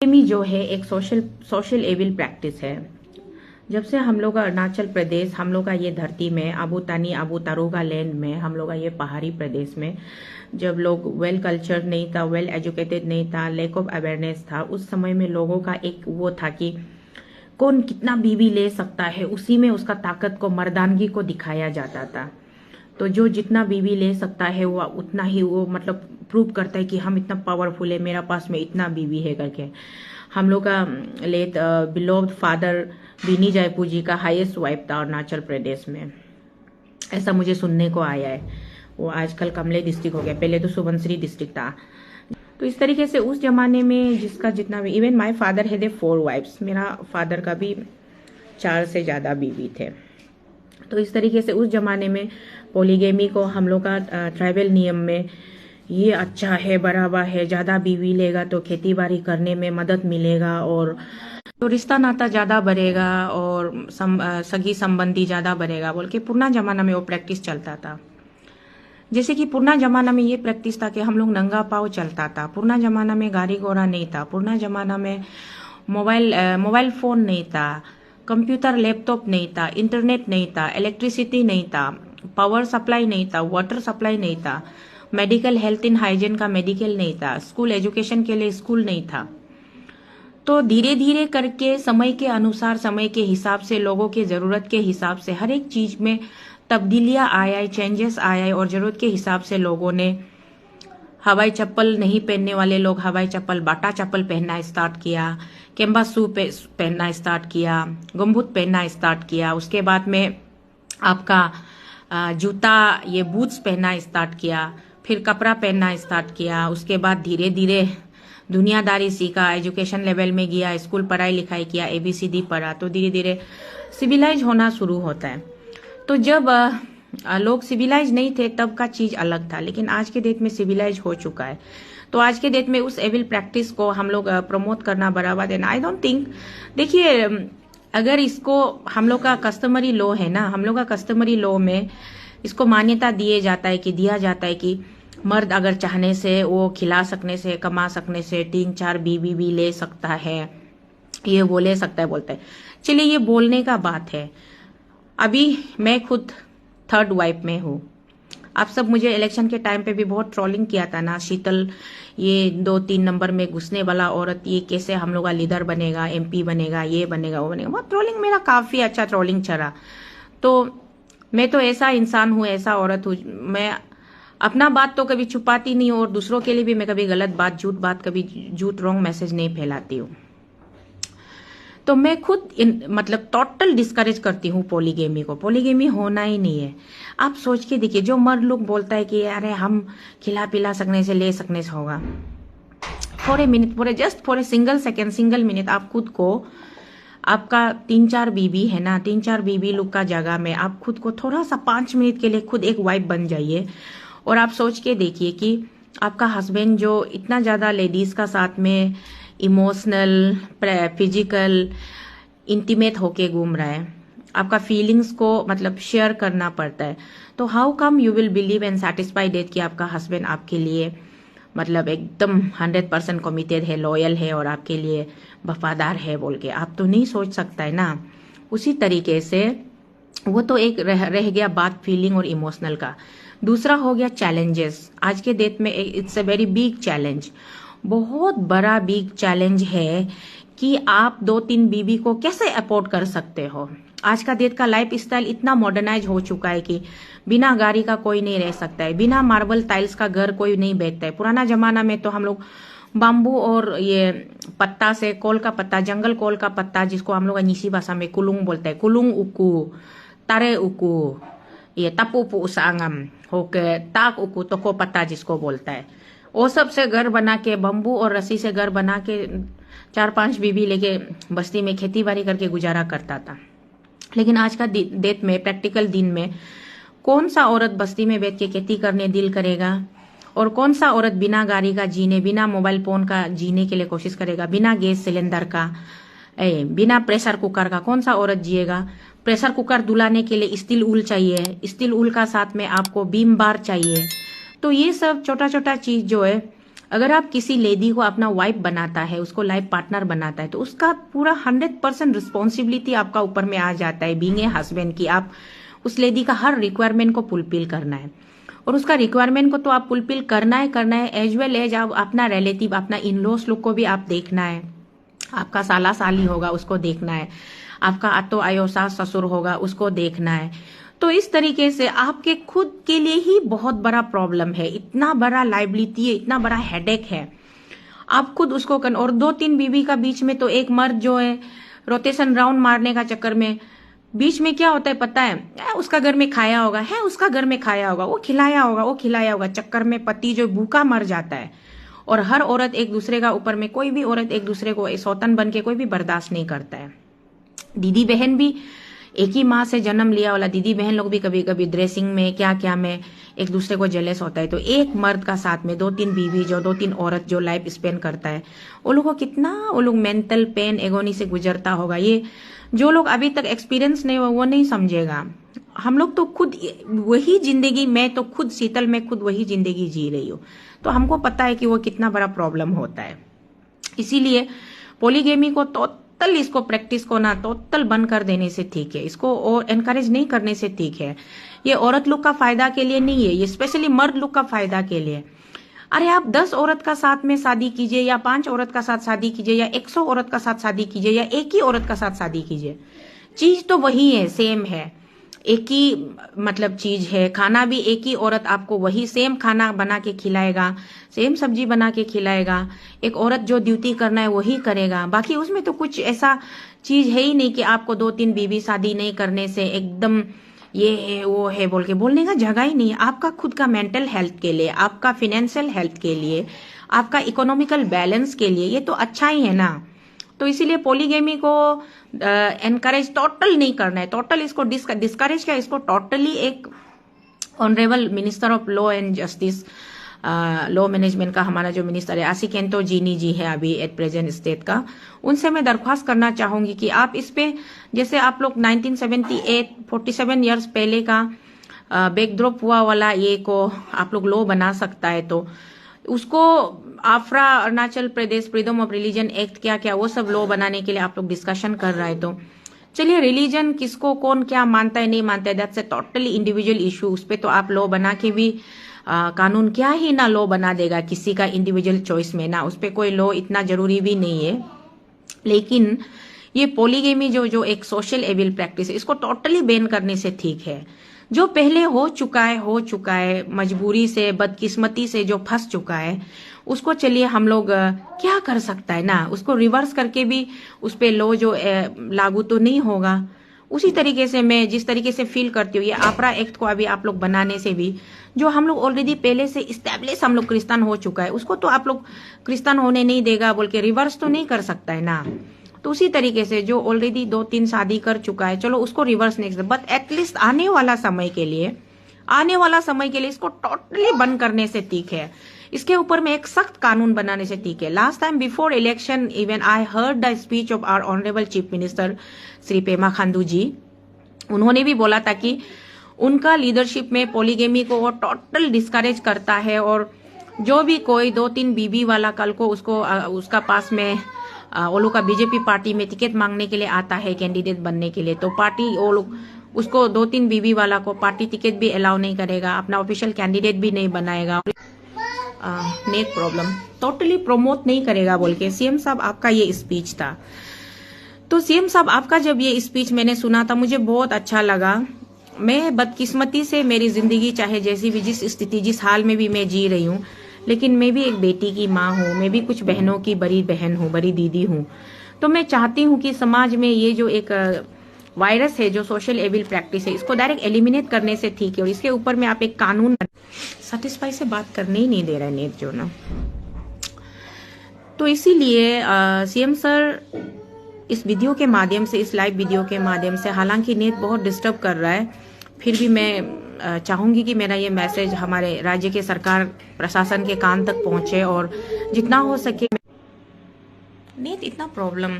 Polygamy जो है एक सोशल एविल प्रैक्टिस है। जब से हम लोग का अरुणाचल प्रदेश, हम लोग का ये धरती में आबूतानी आबू तारोगा लैंड में, हम लोग का ये पहाड़ी प्रदेश में, जब लोग वेल कल्चर नहीं था, वेल एजुकेटेड नहीं था, लैक ऑफ अवेयरनेस था, उस समय में लोगों का एक वो था कि कौन कितना बीवी ले सकता है, उसी में उसका ताकत को, मर्दानगी को दिखाया जाता था। तो जो जितना बीवी ले सकता है वो उतना ही वो मतलब प्रूव करता है कि हम इतना पावरफुल है, मेरा पास में इतना बीवी है करके। हम लोग का लेट बिलोव्ड फादर बीनी जयपुर जी का हाईएस्ट वाइफ था अरुणाचल प्रदेश में, ऐसा मुझे सुनने को आया है। वो आजकल कमले डिस्ट्रिक्ट हो गया, पहले तो सुबनसिरी डिस्ट्रिक्ट था। तो इस तरीके से उस जमाने में जिसका जितना भी, even my father had 4 wifes, मेरा फादर का भी 4 से ज्यादा बीवी थे। तो इस तरीके से उस जमाने में पोलीगेमी को हम लोग का ट्राइबल नियम में ये अच्छा है, बराबर है, ज्यादा बीवी लेगा तो खेती बाड़ी करने में मदद मिलेगा और तो रिश्ता नाता ज्यादा बढ़ेगा और सगी संबंधी ज्यादा बढ़ेगा बोल के पुराना जमाना में वो प्रैक्टिस चलता था। जैसे कि पुराना जमाना में ये प्रैक्टिस था कि हम लोग नंगा पाँव चलता था। पुराना जमाना में गाड़ी घोड़ा नहीं था। पुराना जमाना में मोबाइल फोन नहीं था, कंप्यूटर लैपटॉप नहीं था, इंटरनेट नहीं था, इलेक्ट्रिसिटी नहीं था, पावर सप्लाई नहीं था, वाटर सप्लाई नहीं था, मेडिकल हेल्थ इन हाइजीन का मेडिकल नहीं था, स्कूल एजुकेशन के लिए स्कूल नहीं था। तो धीरे धीरे करके समय के अनुसार, समय के हिसाब से, लोगों के जरूरत के हिसाब से हर एक चीज में तब्दीलियां आया, चेंजेस आया और जरूरत के हिसाब से लोगों ने हवाई चप्पल नहीं पहनने वाले लोग हवाई चप्पल, बाटा चप्पल पहनना स्टार्ट किया, कैम्बा शू पहनना स्टार्ट किया, गमबूट पहनना स्टार्ट किया। उसके बाद में आपका जूता, ये बूट्स पहनना स्टार्ट किया, फिर कपड़ा पहनना स्टार्ट किया। उसके बाद धीरे धीरे दुनियादारी सीखा, एजुकेशन लेवल में गया, स्कूल पढ़ाई लिखाई किया, ABCD पढ़ा, तो धीरे धीरे सिविलाइज होना शुरू होता है। तो जब लोग सिविलाइज नहीं थे तब का चीज अलग था, लेकिन आज के डेट में सिविलाइज हो चुका है। तो आज के डेट में उस एविल प्रैक्टिस को हम लोग प्रमोट करना, बढ़ावा देना, आई डोंट थिंक, देखिए अगर इसको हम लोग का कस्टमरी लॉ है ना, हम लोग का कस्टमरी लॉ में इसको मान्यता दिया जाता है कि मर्द अगर चाहने से, वो खिला सकने से, कमा सकने से 3-4 बीवी भी ले सकता है, ये वो ले सकता है बोलते हैं। चलिए ये बोलने का बात है। अभी मैं खुद 3rd वाइफ में हूँ। आप सब मुझे इलेक्शन के टाइम पे भी बहुत ट्रोलिंग किया था ना, शीतल ये 2-3 नंबर में घुसने वाला औरत, ये कैसे हम लोग का लीडर बनेगा, MP बनेगा, ये बनेगा, वो बनेगा, बहुत ट्रोलिंग, मेरा काफी अच्छा ट्रोलिंग चला। तो मैं तो ऐसा इंसान हूँ, ऐसा औरत हूँ, मैं अपना बात तो कभी छुपाती नहीं हूँ और दूसरों के लिए भी मैं कभी गलत बात, झूठ बात, कभी झूठ रॉन्ग मैसेज नहीं फैलाती हूँ। तो मैं खुद मतलब टोटल डिस्करेज करती हूँ पोलीगेमी को। पोलीगेमी होना ही नहीं है। आप सोच के देखिए, जो मर्द लोग बोलता है कि अरे हम खिला पिला सकने से, ले सकने से होगा, for a minute, just for a single second, single minute, आप खुद को, आपका 3-4 बीबी है ना, 3-4 बीबी लोग का जगह में आप खुद को थोड़ा सा 5 मिनट के लिए खुद एक वाइफ बन जाइए और आप सोच के देखिए कि आपका हस्बैंड जो इतना ज्यादा लेडीज का साथ में इमोशनल, फिजिकल, इंटीमेट होके घूम रहा है, आपका फीलिंग्स को मतलब शेयर करना पड़ता है, तो how come you will believe and satisfy that कि आपका हस्बैंड आपके लिए मतलब एकदम 100% कमिटेड है, लॉयल है और आपके लिए वफादार है बोल के आप तो नहीं सोच सकता है ना। उसी तरीके से वो तो एक रह गया बात फीलिंग और इमोशनल का। दूसरा हो गया चैलेंजेस। आज के डेट में it's a very big challenge, बहुत बड़ा बिग चैलेंज है कि आप 2-3 बीबी को कैसे अफोर्ड कर सकते हो। आज का डेट का लाइफ स्टाइल इतना मॉडर्नाइज हो चुका है कि बिना गाड़ी का कोई नहीं रह सकता है, बिना मार्बल टाइल्स का घर कोई नहीं बैठता है। पुराना जमाना में तो हम लोग बाम्बू और ये पत्ता से, कोल का पत्ता, जंगल कोल का पत्ता, जिसको हम लोग निसी भाषा में कुलुंग बोलते हैं, कुलुंग उकू, तारे उकू, ये तपुपू सांगम होके, ताक उकू तको पत्ता जिसको बोलता है, वो सब से घर बना के, बम्बू और रस्सी से घर बना के 4-5 बीबी लेके बस्ती में खेती बाड़ी करके गुजारा करता था। लेकिन आज का डेट में, प्रैक्टिकल दिन में, कौन सा औरत बस्ती में बैठ के खेती करने दिल करेगा और कौन सा औरत बिना गाड़ी का जीने, बिना मोबाइल फोन का जीने के लिए कोशिश करेगा, बिना गैस सिलेंडर का, बिना प्रेशर कुकर का कौन सा औरत जिएगा। प्रेशर कुकर दुलाने के लिए स्टील ऊल चाहिए, स्टील ऊल का साथ में आपको बीम बार चाहिए। तो ये सब छोटा छोटा चीज जो है अगर आप किसी लेडी को अपना वाइफ बनाता है, उसको लाइफ पार्टनर बनाता है, तो उसका पूरा 100% रिस्पॉन्सिबिलिटी आपका ऊपर में आ जाता है बीइंग ए हस्बैंड की। आप उस लेडी का हर रिक्वायरमेंट को फुलफिल करना है, और उसका रिक्वायरमेंट को तो आप फुलफिल करना है एज वेल एज आप अपना रिलेटिव, अपना इन लॉस लोग को भी आप देखना है। आपका साला साली होगा, उसको देखना है। आपका अतो आयो सास ससुर होगा, उसको देखना है। तो इस तरीके से आपके खुद के लिए ही बहुत बड़ा प्रॉब्लम है, इतना बड़ा लाइबिलिटी है, इतना बड़ा हेडेक है। आप खुद उसको और 2-3 बीवी का बीच में तो एक मर्द जो है रोटेशन राउंड मारने का चक्कर में बीच में क्या होता है पता है? उसका घर में खाया होगा, है उसका घर में खाया होगा, वो खिलाया होगा, चक्कर में पति जो भूखा मर जाता है। और हर औरत एक दूसरे का ऊपर में, कोई भी औरत एक दूसरे को सौतन बन के कोई भी बर्दाश्त नहीं करता है। दीदी बहन भी एक ही माँ से जन्म लिया वाला दीदी बहन लोग भी कभी कभी ड्रेसिंग में क्या में एक दूसरे को जेलस होता है। तो एक मर्द का साथ में 2-3 बीवी, जो 2-3 औरत जो लाइफ स्पेंड करता है, वो लोग को कितना मेंटल पेन एगोनी से गुजरता होगा। ये जो लोग अभी तक एक्सपीरियंस नहीं हुआ वो नहीं समझेगा। हम लोग तो खुद वही जिंदगी, मैं तो खुद शीतल में खुद वही जिंदगी जी रही हूँ, तो हमको पता है कि वो कितना बड़ा प्रॉब्लम होता है। इसीलिए पॉलीगेमी को टोटल इसको प्रैक्टिस को ना टोटल बंद कर देने से ठीक है, इसको और एनकरेज नहीं करने से ठीक है। ये औरत लोग का फायदा के लिए नहीं है, ये स्पेशली मर्द लोग का फायदा के लिए। अरे आप 10 औरत का साथ में शादी कीजिए, या 5 औरत का साथ शादी कीजिए, या 100 औरत का साथ शादी कीजिए, या एक ही औरत का साथ शादी कीजिए, चीज तो वही है, सेम है, एक ही मतलब चीज है। खाना भी एक ही औरत आपको वही सेम खाना बना के खिलाएगा, सेम सब्जी बना के खिलाएगा। एक औरत जो ड्यूटी करना है वही करेगा। बाकी उसमें तो कुछ ऐसा चीज है ही नहीं कि आपको 2-3 बीवी शादी नहीं करने से एकदम ये है वो है बोल के बोलने का जगह ही नहीं है। आपका खुद का मेंटल हेल्थ के लिए, आपका फाइनेंशियल हेल्थ के लिए, आपका इकोनॉमिकल बैलेंस के लिए ये तो अच्छा ही है ना। तो इसीलिए पॉलीगेमी को एनकरेज टोटल नहीं करना है, टोटल इसको डिस्करेज क्या, इसको टोटली एक honourable minister of law and justice, law management का हमारा जो मिनिस्टर है आसिकेंतो जीनी जी है अभी एट प्रेजेंट स्टेट का, उनसे मैं दरख्वास्त करना चाहूंगी कि आप इस पे, जैसे आप लोग 1978 47 ईयर्स पहले का बैकड्रॉप हुआ वाला ये को आप लोग लॉ बना सकता है, तो उसको आफ्रा Arunachal Pradesh freedom of religion act क्या वो सब लॉ बनाने के लिए आप लोग डिस्कशन कर रहे हैं। तो चलिए, रिलीजन किसको कौन क्या मानता है नहीं मानता है, that's a totally individual issue. उस पर तो आप लॉ बना के भी कानून क्या ही ना लॉ बना देगा किसी का इंडिविजुअल चॉइस में ना, उस पर कोई लॉ इतना जरूरी भी नहीं है। लेकिन ये पॉलीगेमी जो एक सोशल एविल प्रैक्टिस है, इसको टोटली बैन करने से ठीक है। जो पहले हो चुका है मजबूरी से, बदकिस्मती से जो फंस चुका है, उसको चलिए हम लोग क्या कर सकता है ना, उसको रिवर्स करके भी उस पे लॉ जो लागू तो नहीं होगा। उसी तरीके से मैं जिस तरीके से फील करती हूँ, ये आपरा एक्ट को अभी आप लोग बनाने से भी, जो हम लोग ऑलरेडी पहले से इस्टेब्लिश हम लोग क्रिश्चियन हो चुका है, उसको तो आप लोग क्रिश्चियन होने नहीं देगा बोल के रिवर्स तो नहीं कर सकता है ना। तो उसी तरीके से जो ऑलरेडी 2-3 शादी कर चुका है, चलो उसको रिवर्स नहीं कर, बट एटलीस्ट आने वाला समय के लिए इसको टोटली बंद करने से ठीक है। इसके ऊपर में एक सख्त कानून बनाने से ठीक है। Last time before election even I heard the speech of our honourable chief minister Shri Pema Khandu ji. उन्होंने भी बोला था कि उनका लीडरशिप में पॉलीगेमी को वो टोटल डिस्करेज करता है, और जो भी कोई 2-3 बीबी वाला कल को उसको उसका पास में वो लोग का बीजेपी पार्टी में टिकट मांगने के लिए आता है कैंडिडेट बनने के लिए, तो पार्टी वो लोग उसको 2-3 बीबी वाला को पार्टी टिकट भी अलाउ नहीं करेगा, अपना ऑफिशियल कैंडिडेट भी नहीं बनाएगा, नेट प्रॉब्लम टोटली प्रमोट नहीं करेगा बोल के सीएम साहब आपका ये स्पीच था। तो सीएम साहब आपका जब ये स्पीच मैंने सुना था, मुझे बहुत अच्छा लगा। मैं बदकिस्मती से मेरी जिंदगी चाहे जैसी भी जिस स्थिति जिस हाल में भी मैं जी रही हूँ, लेकिन मैं भी एक बेटी की माँ हूँ, मैं भी कुछ बहनों की बड़ी बहन हूँ, बड़ी दीदी हूँ। तो मैं चाहती हूँ कि समाज में ये जो एक वायरस है, जो सोशल एविल प्रैक्टिस है, इसको डायरेक्ट एलिमिनेट करने से ठीक है, और इसके ऊपर में आप एक कानून सेटिस्फाई से बात करने ही नहीं दे रहा है नेट जो ना। तो इसीलिए सीएम सर इस वीडियो के माध्यम से, इस लाइव वीडियो के माध्यम से, हालांकि नेट बहुत डिस्टर्ब कर रहा है, फिर भी मैं चाहूंगी कि मेरा ये मैसेज हमारे राज्य के सरकार प्रशासन के कान तक पहुंचे, और जितना हो सके। नेट इतना प्रॉब्लम,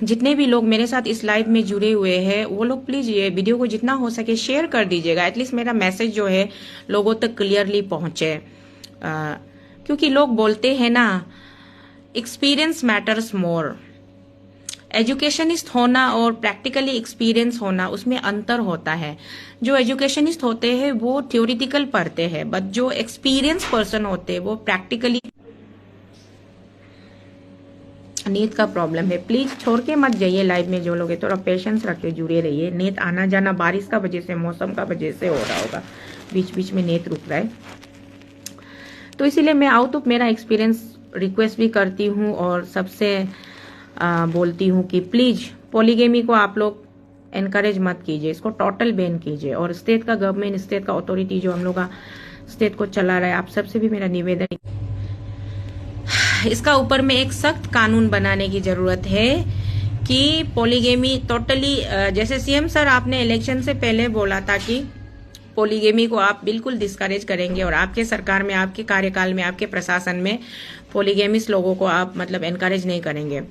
जितने भी लोग मेरे साथ इस लाइव में जुड़े हुए हैं वो लोग प्लीज ये वीडियो को जितना हो सके शेयर कर दीजिएगा, एटलीस्ट मेरा मैसेज जो है लोगों तक क्लियरली पहुंचे। क्योंकि लोग बोलते हैं ना, एक्सपीरियंस मैटर्स मोर। एजुकेशनिस्ट होना और प्रैक्टिकली एक्सपीरियंस होना, उसमें अंतर होता है। जो एजुकेशनिस्ट होते हैं वो थ्योरिटिकल पढ़ते हैं, बट जो एक्सपीरियंस पर्सन होते हैं वो प्रैक्टिकली। नींद का प्रॉब्लम है, प्लीज छोड़ के मत जाइए लाइव में। जो लोग हैं थोड़ा पेशेंस रख के जुड़े रहिए। नींद आना जाना बारिश का वजह से, मौसम का वजह से हो रहा होगा, बीच बीच में नींद रुक रहा है, तो इसीलिए मैं आउट ऑफ मेरा एक्सपीरियंस रिक्वेस्ट भी करती हूँ और सबसे बोलती हूँ कि प्लीज पॉलीगेमी को आप लोग एनकरेज मत कीजिए, इसको टोटल बैन कीजिए। और स्टेट का गवर्नमेंट, स्टेट का अथॉरिटी जो हम लोग का स्टेट को चला रहा है, आप सबसे भी मेरा निवेदन, इसका ऊपर में एक सख्त कानून बनाने की जरूरत है कि पॉलीगेमी टोटली, जैसे सीएम सर आपने इलेक्शन से पहले बोला था कि पॉलीगेमी को आप बिल्कुल डिस्करेज करेंगे और आपके सरकार में, आपके कार्यकाल में, आपके प्रशासन में पॉलीगेमिस्ट लोगों को आप मतलब एनकरेज नहीं करेंगे।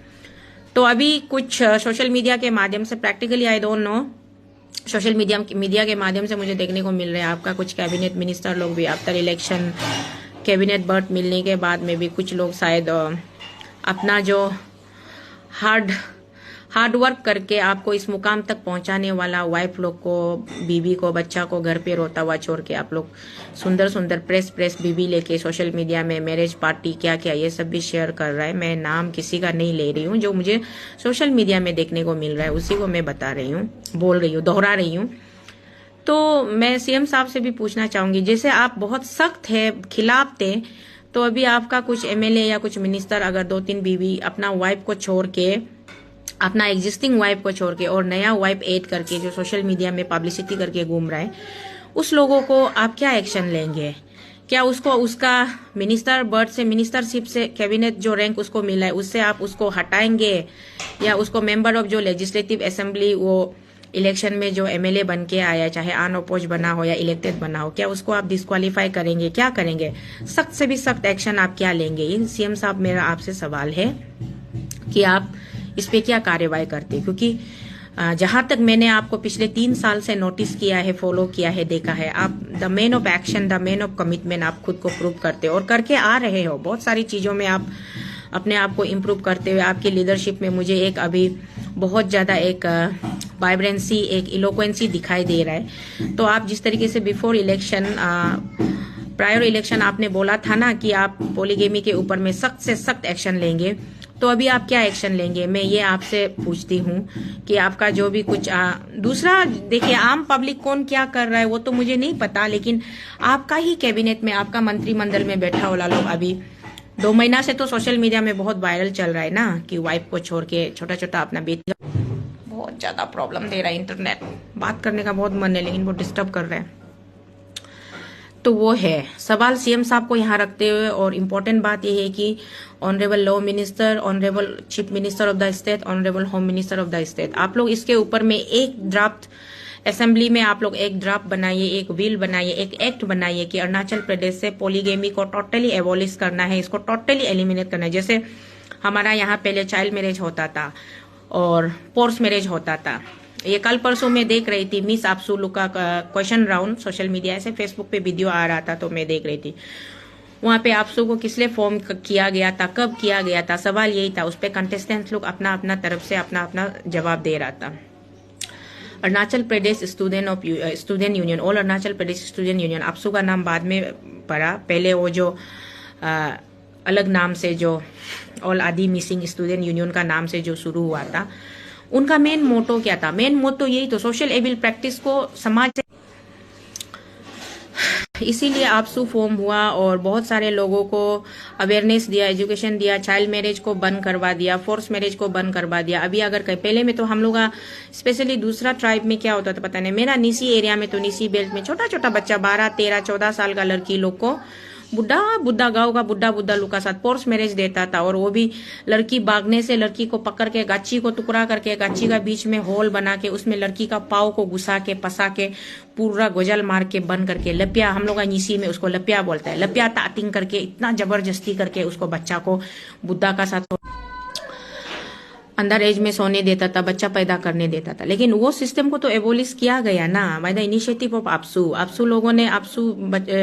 तो अभी कुछ सोशल मीडिया के माध्यम से, practically I don't know, social media के माध्यम से मुझे देखने को मिल रहा है आपका कुछ कैबिनेट मिनिस्टर लोग भी आफ्टर इलेक्शन कैबिनेट बर्थ मिलने के बाद में भी कुछ लोग शायद अपना जो हार्ड वर्क करके आपको इस मुकाम तक पहुंचाने वाला वाइफ लोग को, बीबी को, बच्चा को घर पे रोता हुआ छोड़ के आप लोग सुंदर सुंदर प्रेस बीबी लेके सोशल मीडिया में मैरिज पार्टी क्या क्या ये सब भी शेयर कर रहा है। मैं नाम किसी का नहीं ले रही हूँ, जो मुझे सोशल मीडिया में देखने को मिल रहा है उसी को मैं बता रही हूँ, बोल रही हूँ, दोहरा रही हूँ। तो मैं सीएम साहब से भी पूछना चाहूंगी, जैसे आप बहुत सख्त है, खिलाफ थे, तो अभी आपका कुछ एमएलए या कुछ मिनिस्टर अगर 2-3 बीबी अपना वाइफ को छोड़ के, अपना एग्जिस्टिंग वाइफ को छोड़ के और नया वाइफ ऐड करके जो सोशल मीडिया में पब्लिसिटी करके घूम रहा है, उस लोगों को आप क्या एक्शन लेंगे? क्या उसको उसका मिनिस्टर बर्थ से, मिनिस्टरशिप से, कैबिनेट जो रैंक उसको मिला है उससे आप उसको हटाएंगे, या उसको मेंबर ऑफ जो लेजिस्लेटिव असेंबली वो इलेक्शन में जो एमएलए बन के आया, चाहे अनअपोज बना हो या इलेक्टेड बना हो, क्या उसको आप डिस्क्वालीफाई करेंगे? क्या करेंगे? सख्त से भी सख्त एक्शन आप क्या लेंगे? ये सीएम साहब मेरा आपसे सवाल है कि आप इस पे क्या कार्रवाई करते, क्योंकि जहां तक मैंने आपको पिछले 3 साल से नोटिस किया है, फॉलो किया है, देखा है, आप the man of action, the man of commitment आप खुद को प्रूव करते हो और करके आ रहे हो। बहुत सारी चीजों में आप अपने आप को इम्प्रूव करते हुए, आपकी लीडरशिप में मुझे एक अभी बहुत ज्यादा एक वाइब्रेंसी, एक इलोक्वेंसी दिखाई दे रहा है। तो आप जिस तरीके से बिफोर इलेक्शन, प्रायर इलेक्शन आपने बोला था ना कि आप पॉलीगेमी के ऊपर में सख्त से सख्त एक्शन लेंगे, तो अभी आप क्या एक्शन लेंगे? मैं ये आपसे पूछती हूँ कि आपका जो भी कुछ दूसरा, देखिए आम पब्लिक कौन क्या कर रहा है वो तो मुझे नहीं पता, लेकिन आपका ही कैबिनेट में, आपका मंत्रिमंडल में बैठा वाला लोग अभी 2 महीना से तो सोशल मीडिया में बहुत वायरल चल रहा है ना कि वाइफ को छोड़ के छोटा छोटा अपना बेटी का, बहुत ज्यादा प्रॉब्लम दे रहा है इंटरनेट, बात करने का बहुत मन है लेकिन वो डिस्टर्ब कर रहा है। तो वो है सवाल सीएम साहब को यहाँ रखते हुए, और इम्पोर्टेंट बात यह है कि honourable law minister, honourable chief minister of the state, honourable home minister of the state, आप लोग इसके ऊपर में एक ड्राफ्ट असेंबली में आप लोग एक ड्राफ्ट बनाइए, एक बिल बनाइए, एक एक्ट बनाइए कि अरुणाचल प्रदेश से पॉलीगेमी को टोटली एबॉलिश करना है, इसको टोटली एलिमिनेट करना है। जैसे हमारा यहाँ पहले चाइल्ड मैरिज होता था और फोर्स मैरिज होता था। ये कल परसों में देख रही थी मिस आपसुलू का क्वेश्चन राउंड सोशल मीडिया से, फेसबुक पे वीडियो आ रहा था तो मैं देख रही थी। वहां पे आपसू को किस लिए फॉर्म किया गया था, कब किया गया था, सवाल यही था। उस पर कंटेस्टेंट्स लोग अपना अपना तरफ से अपना अपना जवाब दे रहा था। Arunachal Pradesh student union, all Arunachal Pradesh student union, आपसू का नाम बाद में पड़ा, पहले वो जो अलग नाम से जो ऑल आदि मिसिंग स्टूडेंट यूनियन का नाम से जो शुरू हुआ था, उनका मेन मोटो क्या था? मेन मोटो यही तो सोशल एविल प्रैक्टिस को समाज से, इसीलिए आपसू फॉर्म हुआ और बहुत सारे लोगों को अवेयरनेस दिया, एजुकेशन दिया, चाइल्ड मैरिज को बंद करवा दिया, फोर्स मैरिज को बंद करवा दिया। अभी अगर कहीं पहले में तो हम लोग स्पेशली दूसरा ट्राइब में क्या होता था पता नहीं, मेरा नीसी एरिया में तो नीसी बेल्ट में छोटा छोटा बच्चा 12, 13, 14 साल का लड़की लोग को बुढ़ा गाँव का बुढ़ा लोग का साथ फोर्स मैरिज देता था, और वो भी लड़की भागने से लड़की को पकड़ के गाची को टुकड़ा करके गाची का बीच में होल बना के उसमें लड़की का पाव को घुसा के पसा के पूरा गोजल मार के बंद करके लपिया, हम लोग नीसी में उसको लपिया बोलता है, लपिया तातिंग करके इतना जबरदस्ती करके उसको बच्चा को बुद्धा का साथ। अंडर एज में सोने देता था, बच्चा पैदा करने देता था। लेकिन वो सिस्टम को तो एबोलिश किया गया ना बाय द इनिशिएटिव ऑफ आपसू। आपसू लोगों ने, आपसू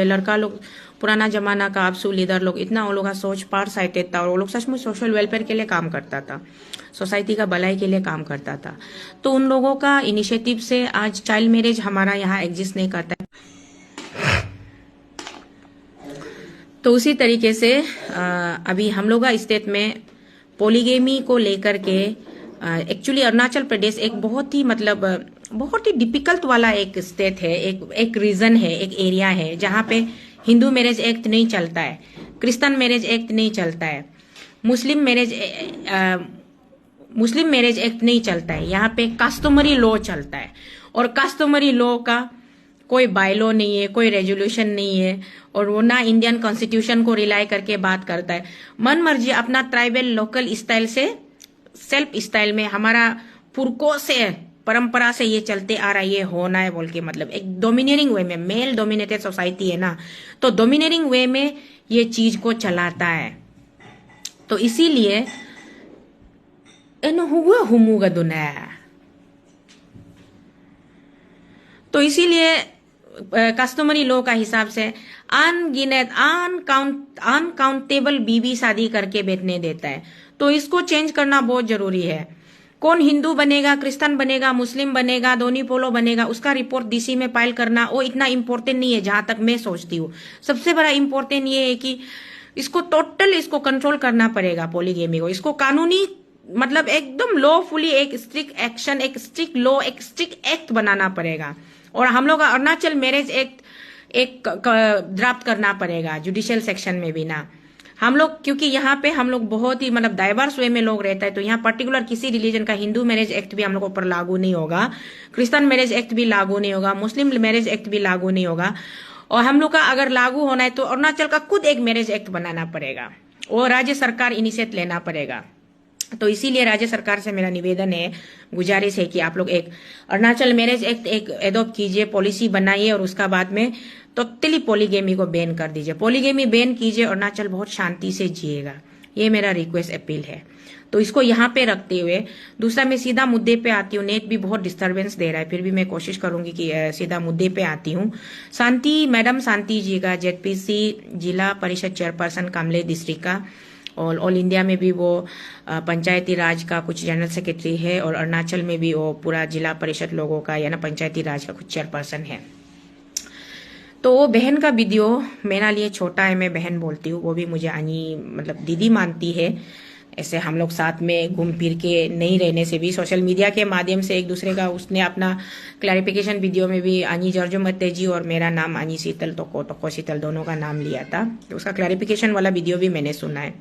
लड़का लोग, पुराना जमाना का आपसू लीडर लोग, इतना उन लोगों का सोच पार साइटेड था और वो लोग सचमुच सोशल वेलफेयर के लिए काम करता था, सोसाइटी का भलाई के लिए काम करता था। तो उन लोगों का इनिशिएटिव से आज चाइल्ड मैरिज हमारा यहाँ एग्जिस्ट नहीं करता है। तो उसी तरीके से अभी हम लोग का स्टेट में पोलीगेमी को लेकर के एक्चुअली अरुणाचल प्रदेश एक बहुत ही बहुत ही डिफिकल्ट वाला एक स्टेट है, एक रीजन है, एक एरिया है जहाँ पे हिंदू मैरिज एक्ट नहीं चलता है, क्रिश्चियन मैरिज एक्ट नहीं चलता है, मुस्लिम मैरिज एक्ट नहीं चलता है। यहाँ पे कस्टमरी लॉ चलता है और कस्टमरी लॉ का कोई बायलॉ नहीं है, कोई रेजोल्यूशन नहीं है और वो ना इंडियन कॉन्स्टिट्यूशन को रिलाई करके बात करता है। मन मर्जी अपना ट्राइबल लोकल स्टाइल से, सेल्फ स्टाइल में, हमारा पुरखों से, परंपरा से ये चलते आ रहा है, ये होना है बोल के, मतलब एक डोमिनेटिंग वे में, मेल डोमिनेटेड सोसाइटी है ना, तो डोमिनेटिंग वे में ये चीज को चलाता है। तो इसीलिए तो इसीलिए कस्टमरी लॉ का हिसाब से अनगिनत अनकाउंटेबल बीवी शादी करके बेचने देता है। तो इसको चेंज करना बहुत जरूरी है। कौन हिंदू बनेगा, क्रिश्चियन बनेगा, मुस्लिम बनेगा, दोनी पोलो बनेगा, उसका रिपोर्ट डीसी में फाइल करना वो इतना इम्पोर्टेंट नहीं है जहां तक मैं सोचती हूँ। सबसे बड़ा इम्पोर्टेंट ये है कि इसको इसको कंट्रोल करना पड़ेगा, पोलीगेमी को। इसको कानूनी मतलब एकदम लॉफुली एक स्ट्रिक्ट एक्शन, एक स्ट्रिक्ट लॉ, एक स्ट्रिक्ट एक्ट बनाना पड़ेगा। और हम लोग का अरुणाचल मैरिज एक्ट एक ड्राफ्ट करना पड़ेगा जुडिशियल सेक्शन में भी ना। हम लोग क्योंकि यहाँ पे हम लोग बहुत ही डाइवर्स वे में लोग रहता है, तो यहाँ पर्टिकुलर किसी रिलीजन का हिंदू मैरिज एक्ट भी हम लोग ऊपर लागू नहीं होगा, क्रिश्चियन मैरिज एक्ट भी लागू नहीं होगा, मुस्लिम मैरिज एक्ट भी लागू नहीं होगा। और हम लोग का अगर लागू होना है तो अरुणाचल का खुद एक मैरिज एक्ट बनाना पड़ेगा और राज्य सरकार इनिशिएट लेना पड़ेगा। तो इसीलिए राज्य सरकार से मेरा निवेदन है, गुजारिश है कि आप लोग एक अरुणाचल मैरिज एक्ट एक एडॉप्ट कीजिए, पॉलिसी बनाइए और उसका बाद में टोटली पोलीगेमी को बैन कर दीजिए। पोलीगेमी बैन कीजिए, अरुणाचल बहुत शांति से जिएगा। ये मेरा रिक्वेस्ट अपील है। तो इसको यहाँ पे रखते हुए दूसरा मैं सीधा मुद्दे पे आती हूँ। नेट भी बहुत डिस्टरबेंस दे रहा है, फिर भी मैं कोशिश करूंगी कि सीधा मुद्दे पे आती हूँ। शांति मैडम शांति जी का जेडपीसी जिला परिषद चेयरपर्सन कामले डिस्ट्रिक्ट का और ऑल इंडिया में भी वो पंचायती राज का कुछ जनरल सेक्रेटरी है और अरुणाचल में भी वो पूरा जिला परिषद लोगों का या ना पंचायती राज का कुछ चेयरपर्सन है। तो वो बहन का वीडियो मेरा लिए छोटा है, मैं बहन बोलती हूँ, वो भी मुझे आनी दीदी मानती है। ऐसे हम लोग साथ में घूम फिर के नहीं रहने से भी सोशल मीडिया के माध्यम से एक दूसरे का, उसने अपना क्लैरिफिकेशन वीडियो में भी आनी जर्जुमते जी और मेरा नाम आनी शीतल तोको शीतल दोनों का नाम लिया था, तो उसका क्लैरिफिकेशन वाला वीडियो भी मैंने सुना है।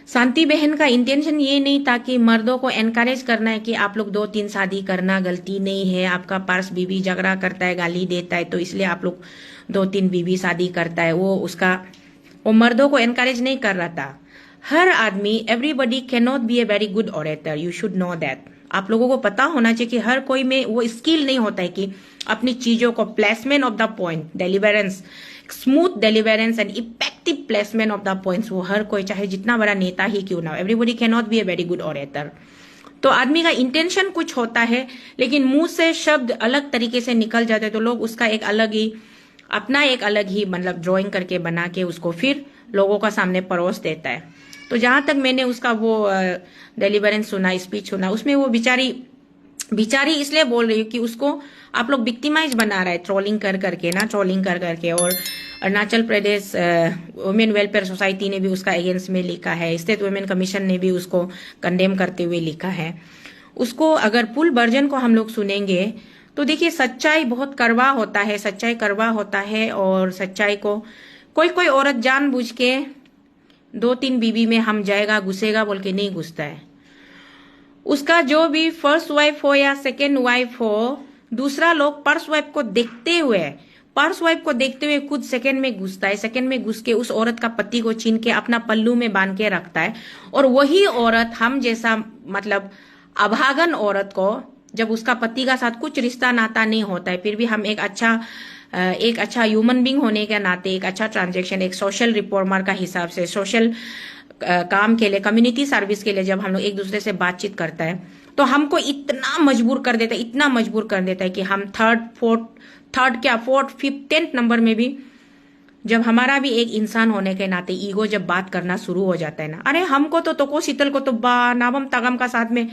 शांति बहन का इंटेंशन ये नहीं था कि मर्दों को एनकरेज करना है कि आप लोग 2-3 शादी करना गलती नहीं है, आपका पार्स बीवी झगड़ा करता है, गाली देता है, तो इसलिए आप लोग 2-3 बीवी शादी करता है। वो मर्दों को एनकरेज नहीं कर रहा था। हर आदमी, everybody can not be a very good orator, you should know that. आप लोगों को पता होना चाहिए कि हर कोई में वो स्किल नहीं होता है कि अपनी चीजों को placement of the point, deliverance, smooth deliverance and effective placement of the points, वो हर कोई चाहे जितना बड़ा नेता ही क्यों ना हो, everybody can not be a very good orator. तो आदमी का इंटेंशन कुछ होता है लेकिन मुंह से शब्द अलग तरीके से निकल जाते हैं, तो लोग उसका एक अलग ही ड्राइंग करके बना के उसको फिर लोगों का सामने परोस देता है। तो जहां तक मैंने उसका वो डिलीवरेंस सुना, स्पीच सुना, उसमें वो बिचारी इसलिए बोल रही हूँ कि उसको आप लोग विक्टिमाइज बना रहा है, ट्रोलिंग कर करके। और Arunachal Pradesh women welfare society ने भी उसका अगेंस्ट में लिखा है, स्टेट वुमेन कमीशन ने भी उसको कंडेम करते हुए लिखा है। उसको अगर फुल वर्जन को हम लोग सुनेंगे तो देखिए सच्चाई बहुत कड़वा होता है और सच्चाई को कोई औरत जानबूझ के 2-3 बीवी में हम जाएगा घुसेगा बोल के नहीं घुसता है। उसका जो भी फर्स्ट वाइफ हो या सेकेंड वाइफ हो, दूसरा लोग फर्स्ट वाइफ को देखते हुए खुद सेकेंड में घुसता है। सेकेंड में घुस के उस औरत का पति को छीन के अपना पल्लू में बांध के रखता है। और वही औरत हम जैसा अभागन औरत को, जब उसका पति का साथ कुछ रिश्ता नाता नहीं होता है, फिर भी हम एक अच्छा ह्यूमन बींग होने के नाते, एक अच्छा ट्रांजेक्शन, एक सोशल रिफॉर्मर का हिसाब से, सोशल काम के लिए, कम्युनिटी सर्विस के लिए जब हम लोग एक दूसरे से बातचीत करता है तो हमको इतना मजबूर कर देता है, इतना मजबूर कर देता है कि हम फोर्थ फिफ्थ 10th नंबर में भी जब हमारा भी एक इंसान होने के नाते ईगो जब बात करना शुरू हो जाता है ना, अरे हमको तो शीतल को तो नावम तगम का साथ में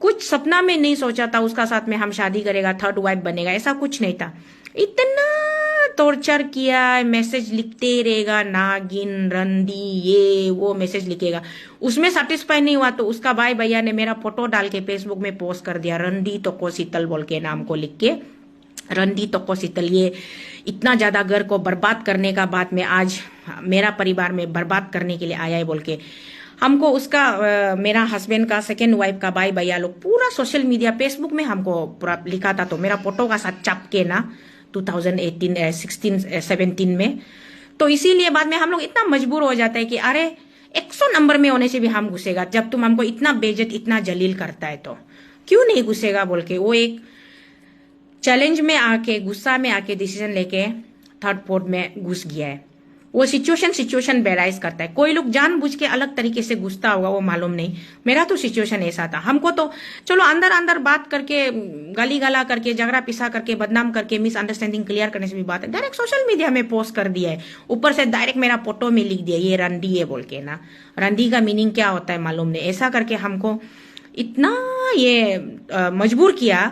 कुछ सपना में नहीं सोचा था उसका साथ में हम शादी करेगा, थर्ड वाइफ बनेगा, ऐसा कुछ नहीं था। इतना टॉर्चर किया, मैसेज लिखते रहेगा, नागिन रंदी ये वो मैसेज लिखेगा, उसमें सेटिस्फाई नहीं हुआ तो उसका भाई भैया ने मेरा फोटो डाल के फेसबुक में पोस्ट कर दिया, रंदी तो को शीतल बोल के नाम को लिख के, रंदी तो को शीतल, ये इतना ज्यादा घर को बर्बाद करने का बाद में आज मेरा परिवार में बर्बाद करने के लिए आया है बोल के हमको उसका मेरा हस्बैंड का सेकेंड वाइफ का भाई भैया लोग पूरा सोशल मीडिया फेसबुक में हमको पूरा लिखा था। तो मेरा फोटो का साथ चाप के ना 2018 16 17 में, तो इसीलिए बाद में हम लोग इतना मजबूर हो जाता है कि अरे 100 नंबर में होने से भी हम घुसेगा, जब तुम हमको इतना बेइज्जत इतना जलील करता है तो क्यों नहीं घुसेगा बोल के वो एक चैलेंज में आके गुस्सा में आके डिसीजन लेके थर्ड फोर्थ में घुस गया है। वो सिचुएशन बेराइज करता है। कोई लोग जानबूझ के अलग तरीके से घुसता होगा, वो मालूम नहीं। मेरा तो सिचुएशन ऐसा था, हमको तो चलो अंदर अंदर बात करके गाली गला करके झगड़ा पिसा करके बदनाम करके मिसअंडरस्टैंडिंग क्लियर करने से भी बात है, डायरेक्ट सोशल मीडिया में पोस्ट कर दिया है, ऊपर से डायरेक्ट मेरा फोटो में लिख दिया ये रंडी है बोल के ना। रंडी का मीनिंग क्या होता है मालूम नहीं। ऐसा करके हमको इतना ये मजबूर किया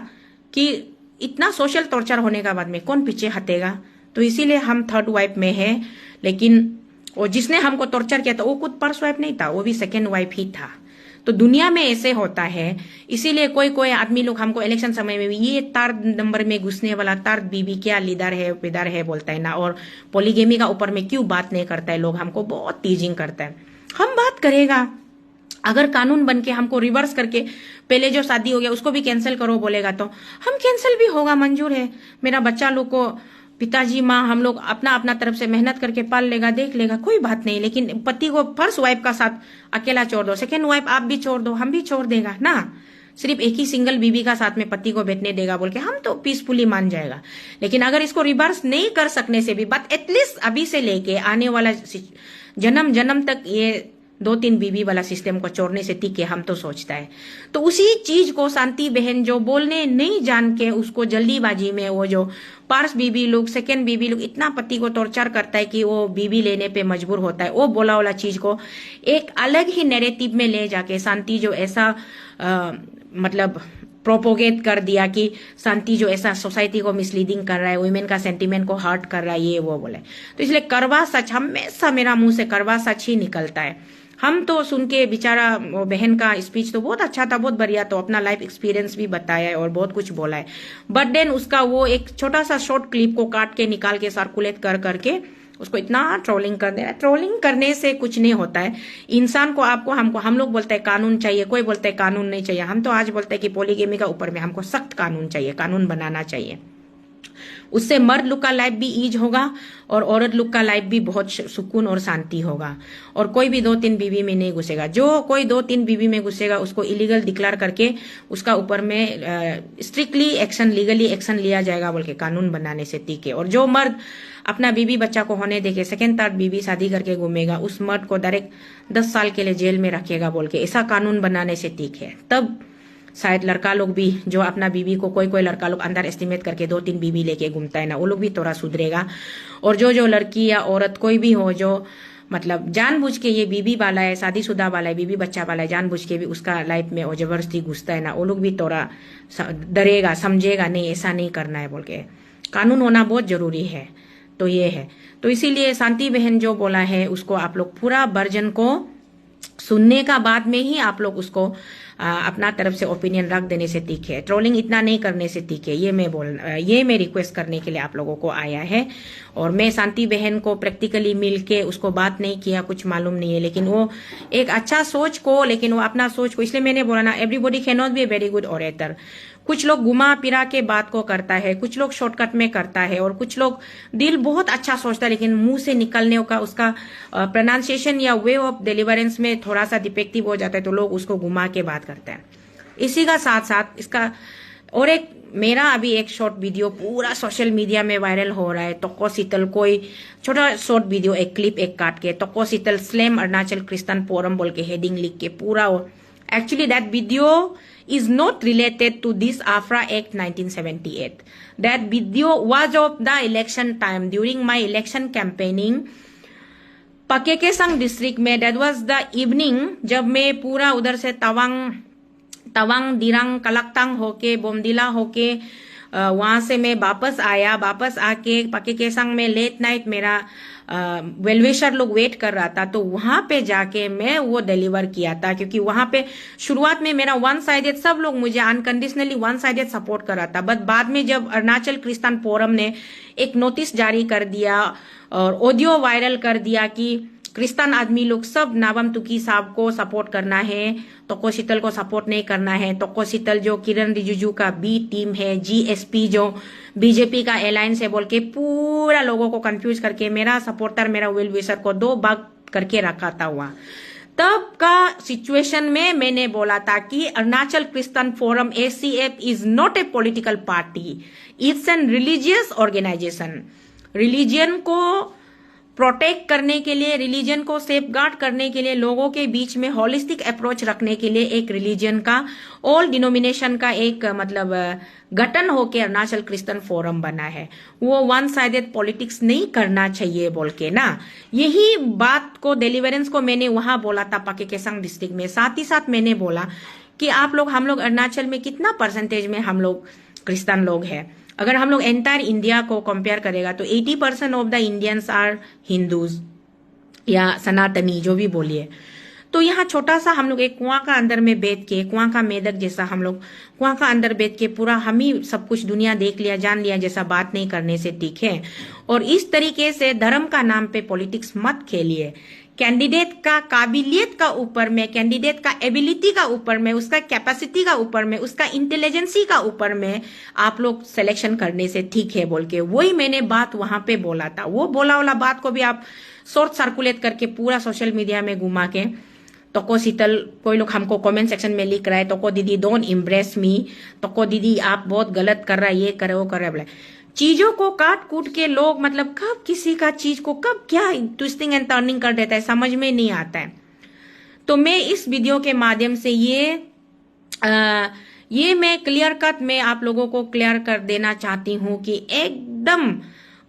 कि इतना सोशल टॉर्चर होने का बाद में कौन पीछे हटेगा। तो इसीलिए हम थर्ड वाइफ में है, लेकिन वो जिसने हमको टॉर्चर किया था वो खुद फर्स्ट वाइफ नहीं था, वो भी सेकेंड वाइफ ही था। तो दुनिया में ऐसे होता है। इसीलिए कोई कोई आदमी लोग हमको इलेक्शन समय में भी ये थर्ड नंबर में घुसने वाला थर्ड बीबी क्या लीडर है पिदर है बोलता है ना, और पॉलीगेमी का ऊपर में क्यों बात नहीं करता है, लोग हमको बहुत टीजिंग करता है। हम बात करेगा, अगर कानून बन के हमको रिवर्स करके पहले जो शादी हो गया उसको भी कैंसिल करो बोलेगा तो हम कैंसिल भी होगा, मंजूर है। मेरा बच्चा लोग को पिताजी माँ हम लोग अपना अपना तरफ से मेहनत करके पाल लेगा, देख लेगा, कोई बात नहीं। लेकिन पति को फर्स्ट वाइफ का साथ अकेला छोड़ दो, सेकेंड वाइफ आप भी छोड़ दो, हम भी छोड़ देगा ना, सिर्फ एक ही सिंगल बीबी का साथ में पति को बैठने देगा बोल के हम तो पीसफुली मान जाएगा। लेकिन अगर इसको रिवर्स नहीं कर सकने से भी बात एटलीस्ट अभी से लेके आने वाला जन्म जन्म तक ये 2-3 बीबी वाला सिस्टम को छोड़ने से टिके हम तो सोचता है। तो उसी चीज को शांति बहन जो बोलने नहीं जान के उसको जल्दीबाजी में वो जो पार्स बीबी लोग सेकेंड बीबी लोग इतना पति को टॉर्चर करता है कि वो बीबी लेने पे मजबूर होता है, वो बोला वाला चीज को एक अलग ही नैरेटिव में ले जाके शांति जो ऐसा मतलब प्रोपोगेट कर दिया कि शांति जो ऐसा सोसाइटी को मिसलीडिंग कर रहा है, वुमेन का सेंटीमेंट को हर्ट कर रहा है, ये वो बोले। तो इसलिए कड़वा सच हमेशा मेरा मुंह से कड़वा सच ही निकलता है। हम तो सुन के बेचारा वो बहन का स्पीच तो बहुत अच्छा था, बहुत बढ़िया, तो अपना लाइफ एक्सपीरियंस भी बताया है और बहुत कुछ बोला है। बट देन उसका वो एक छोटा सा शॉर्ट क्लिप को काट के निकाल के सर्कुलेट कर करके उसको इतना ट्रोलिंग कर देना। ट्रोलिंग करने से कुछ नहीं होता है। इंसान को आपको हमको हम लोग बोलते हैं कानून चाहिए, कोई बोलते हैं कानून नहीं चाहिए। हम तो आज बोलते हैं कि पॉलीगेमी का ऊपर में हमको सख्त कानून चाहिए, कानून बनाना चाहिए। उससे मर्द लोग का लाइफ भी ईज होगा और औरत लोग का लाइफ भी बहुत सुकून और शांति होगा। और कोई भी 2-3 बीवी में नहीं घुसेगा। जो कोई 2-3 बीवी में घुसेगा उसको इलीगल डिक्लेयर करके उसका ऊपर में स्ट्रिक्टली एक्शन लीगली एक्शन लिया जाएगा बोल के कानून बनाने से टीके। और जो मर्द अपना बीवी बच्चा को होने देके सेकेंड थर्ड बीवी शादी करके घूमेगा उस मर्द को डायरेक्ट 10 साल के लिए जेल में रखेगा बोल के ऐसा कानून बनाने से ठीक है। तब शायद लड़का लोग भी जो अपना बीवी को कोई लड़का लोग अंडर एस्टिमेट करके 2-3 बीवी लेके घूमता है ना, वो लोग भी थोड़ा सुधरेगा। और जो लड़की या औरत कोई भी हो जो मतलब जानबूझ के ये बीवी वाला है, शादीशुदा वाला है, बीवी बच्चा वाला है, जानबूझ के भी उसका लाइफ में वो जबरदस्ती घुसता है ना, वो लोग भी थोड़ा डरेगा, समझेगा नहीं ऐसा नहीं करना है बोल के। कानून होना बहुत जरूरी है। तो ये है। तो इसीलिए शांति बहन जो बोला है उसको आप लोग पूरा वर्जन को सुनने का बाद में ही आप लोग उसको अपना तरफ से ओपिनियन रख देने से ठीक है। ट्रोलिंग इतना नहीं करने से ठीक है। ये मैं रिक्वेस्ट करने के लिए आप लोगों को आया है। और मैं शांति बहन को प्रैक्टिकली मिल के उसको बात नहीं किया, कुछ मालूम नहीं है, लेकिन वो एक अच्छा सोच को, लेकिन वो अपना सोच को, इसलिए मैंने बोला ना everybody can not be a very good orator. कुछ लोग घुमा फिरा के बात को करता है, कुछ लोग शॉर्टकट में करता है, और कुछ लोग दिल बहुत अच्छा सोचता है लेकिन मुंह से निकलने का उसका प्रोनाउंसिएशन या वे ऑफ डिलीवरेंस में थोड़ा सा डिफेक्टिव हो जाता है तो लोग उसको घुमा के बात करते हैं। इसी का साथ साथ इसका और एक मेरा अभी एक शॉर्ट वीडियो पूरा सोशल मीडिया में वायरल हो रहा है। तोको शीतल कोई छोटा शॉर्ट वीडियो, एक क्लिप एक काट के तोको शीतल स्लैम अरुणाचल क्रिश्चियन फोरम बोल के हेडिंग लिख के पूरा। Actually that video is not related to this AFRA Act 1978. That video was of the election time during my election campaigning. Pakke Kessang district में that was the evening जब मैं पूरा उधर से तवांग दिरांग कलकतांग होके बोमदिला होके वहां से मैं वापस आया। वापस आके पकेकेसंग में लेट नाइट मेरा वेलविशर लोग वेट कर रहा था, तो वहां पे जाके मैं वो डिलीवर किया था। क्योंकि वहां पे शुरुआत में मेरा वन साइडेड, सब लोग मुझे अनकंडीशनली वन साइडेड सपोर्ट कर रहा था, बट बाद में जब अरुणाचल क्रिश्चियन फोरम ने एक नोटिस जारी कर दिया और ऑडियो वायरल कर दिया कि क्रिश्चियन आदमी लोग सब नाबम तुकी साहब को सपोर्ट करना है, तोको शीतल को सपोर्ट नहीं करना है। तोको शीतल जो किरण रिजिजू का बी टीम है, जीएसपी जो बीजेपी का अलायंस है बोल के पूरा लोगों को कंफ्यूज करके मेरा सपोर्टर, मेरा वेल विशर को दो भाग करके रखा था। हुआ तब का सिचुएशन में मैंने बोला था कि Arunachal Christian forum ACF is not a political party, it's an religious organisation. Religion को प्रोटेक्ट करने के लिए, रिलीजन को सेफगार्ड करने के लिए, लोगों के बीच में होलिस्टिक अप्रोच रखने के लिए एक रिलीजन का ऑल डिनोमिनेशन का एक मतलब गठन होके अरुणाचल क्रिश्चियन फोरम बना है। वो वन साइडेड पॉलिटिक्स नहीं करना चाहिए बोल के ना, यही बात को डिलीवरेंस को मैंने वहां बोला था पकेकेसंग डिस्ट्रिक्ट में। साथ ही साथ मैंने बोला कि आप लोग, हम लोग अरुणाचल में कितना परसेंटेज में हम लोग क्रिश्चियन लोग हैं। अगर हम लोग एंटायर इंडिया को कंपेयर करेगा तो 80% of the Indians are Hindus या सनातनी, जो भी बोलिए। तो यहाँ छोटा सा हम लोग एक कुआं का अंदर में बैठ के, कुआं का मेढक जैसा हम लोग कुआं का अंदर बैठ के पूरा हम ही सब कुछ दुनिया देख लिया, जान लिया जैसा बात नहीं करने से ठीक है। और इस तरीके से धर्म का नाम पे पॉलिटिक्स मत खेलिए। कैंडिडेट का काबिलियत का ऊपर में, कैंडिडेट का एबिलिटी का ऊपर में, उसका कैपेसिटी का ऊपर में, उसका इंटेलिजेंसी का ऊपर में आप लोग सिलेक्शन करने से ठीक है बोल के वही मैंने बात वहां पे बोला था। वो बोला वाला बात को भी आप शॉर्ट सर्कुलेट करके पूरा सोशल मीडिया में घुमा के, तोको शीतल, कोई लोग हमको कमेंट सेक्शन में लिख रहा है तोको दीदी डोंट इम्प्रेस मी, तोको दीदी आप बहुत गलत कर रहा है, ये करे वो करे, बोले चीजों को काट कूट के लोग मतलब कब किसी का चीज को कब क्या ट्विस्टिंग एंड टर्निंग कर देता है समझ में नहीं आता है। तो मैं इस वीडियो के माध्यम से ये मैं क्लियर कट में आप लोगों को क्लियर कर देना चाहती हूँ कि एकदम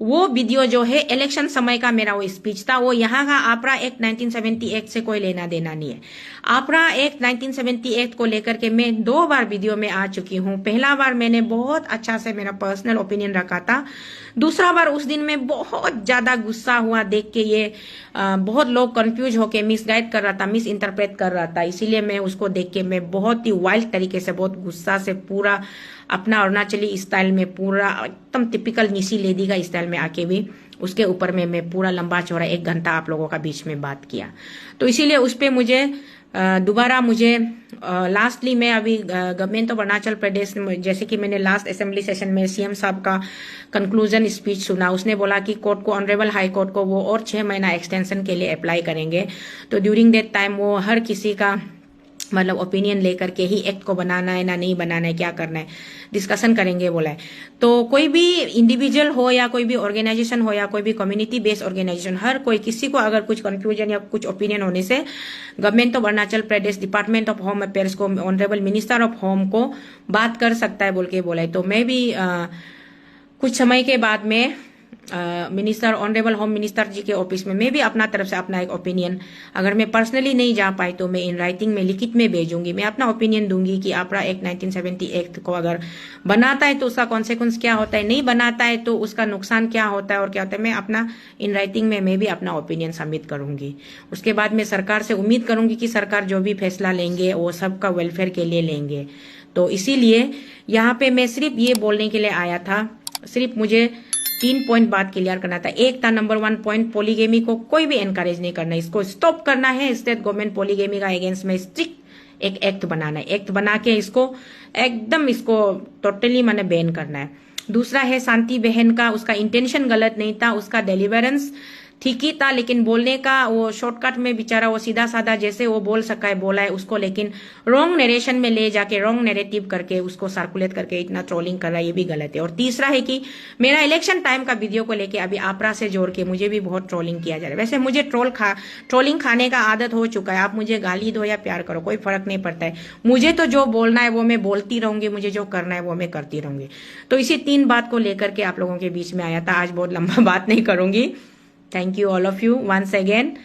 वो वीडियो जो है इलेक्शन समय का मेरा वो स्पीच था, वो यहाँ का AFRA एक्ट 1978 से कोई लेना देना नहीं है। AFRA एक्ट 1978 को लेकर के मैं 2 बार वीडियो में आ चुकी हूँ। पहला बार मैंने बहुत अच्छा से मेरा पर्सनल ओपिनियन रखा था, दूसरा बार उस दिन में बहुत ज्यादा गुस्सा हुआ देख के, ये बहुत लोग कंफ्यूज होके मिसगाइड कर रहा था, मिस इंटरप्रेट कर रहा था, इसीलिए मैं उसको देख के मैं बहुत ही वाइल्ड तरीके से, बहुत गुस्सा से पूरा अपना अरुणाचली स्टाइल में, पूरा एकदम टिपिकल निशी लेडी का स्टाइल में आके भी उसके ऊपर में मैं पूरा लंबा चौड़ा 1 घंटा आप लोगों का बीच में बात किया। तो इसीलिए उस पर मुझे दोबारा मुझे लास्टली मैं अभी गवर्नमेंट ऑफ अरुणाचल प्रदेश, जैसे कि मैंने लास्ट असेंबली सेशन में सीएम साहब का कंक्लूजन स्पीच सुना, उसने बोला कि कोर्ट को, ऑनरेबल हाई कोर्ट को वो और 6 महीना एक्सटेंशन के लिए अप्लाई करेंगे। तो ड्यूरिंग दैट टाइम वो हर किसी का मतलब ओपिनियन लेकर के ही एक्ट को बनाना है ना नहीं बनाना है, क्या करना है, डिस्कशन करेंगे बोला है। तो कोई भी इंडिविजुअल हो या कोई भी ऑर्गेनाइजेशन हो या कोई भी कम्युनिटी बेस्ड ऑर्गेनाइजेशन, हर कोई किसी को अगर कुछ कंफ्यूजन या कुछ ओपिनियन होने से government of Arunachal Pradesh, department of home affairs को, ऑनरेबल मिनिस्टर ऑफ होम को बात कर सकता है बोल के बोला है। तो मैं भी कुछ समय के बाद में मिनिस्टर, ऑनरेबल होम मिनिस्टर जी के ऑफिस में मैं भी अपना तरफ से अपना एक ओपिनियन, अगर मैं पर्सनली नहीं जा पाई तो मैं इन राइटिंग में, लिखित में भेजूंगी, मैं अपना ओपिनियन दूंगी कि AFRA एक्ट 1978 को अगर बनाता है तो उसका कॉन्सिक्वेंस क्या होता है, नहीं बनाता है तो उसका नुकसान क्या होता है और क्या होता है, मैं अपना इन राइटिंग में मैं भी अपना ओपिनियन सबमिट करूंगी। उसके बाद मैं सरकार से उम्मीद करूंगी कि सरकार जो भी फैसला लेंगे वो सबका वेलफेयर के लिए लेंगे। तो इसीलिए यहाँ पे मैं सिर्फ ये बोलने के लिए आया था, सिर्फ मुझे 3 पॉइंट बात क्लियर करना था। एक था नंबर 1 पॉइंट, पॉलीगेमी को कोई भी एनकरेज नहीं करना, इसको स्टॉप करना है। स्टेट गवर्नमेंट पॉलीगेमी का अगेंस्ट में स्ट्रिक्ट एक एक्ट बनाना है, एक्ट बना के इसको एकदम इसको टोटली मैंने बैन करना है। दूसरा है शांति बहन का, उसका इंटेंशन गलत नहीं था, उसका डिलीवरेंस ठीक ही था, लेकिन बोलने का वो शॉर्टकट में बेचारा वो सीधा साधा जैसे वो बोल सका है बोला है उसको, लेकिन रॉन्ग नरेशन में ले जाके रॉन्ग नैरेटिव करके उसको सर्कुलेट करके इतना ट्रोलिंग कर रहा है, ये भी गलत है। और तीसरा है कि मेरा इलेक्शन टाइम का वीडियो को लेके अभी आपरा से जोड़ के मुझे भी बहुत ट्रोलिंग किया जा रहा है। वैसे मुझे ट्रोलिंग खाने का आदत हो चुका है, आप मुझे गाली दो या प्यार करो कोई फर्क नहीं पड़ता है, मुझे तो जो बोलना है वो मैं बोलती रहूंगी, मुझे जो करना है वो मैं करती रहूंगी। तो इसी 3 बात को लेकर के आप लोगों के बीच में आया था, आज बहुत लंबा बात नहीं करूंगी। Thank you all of you once again.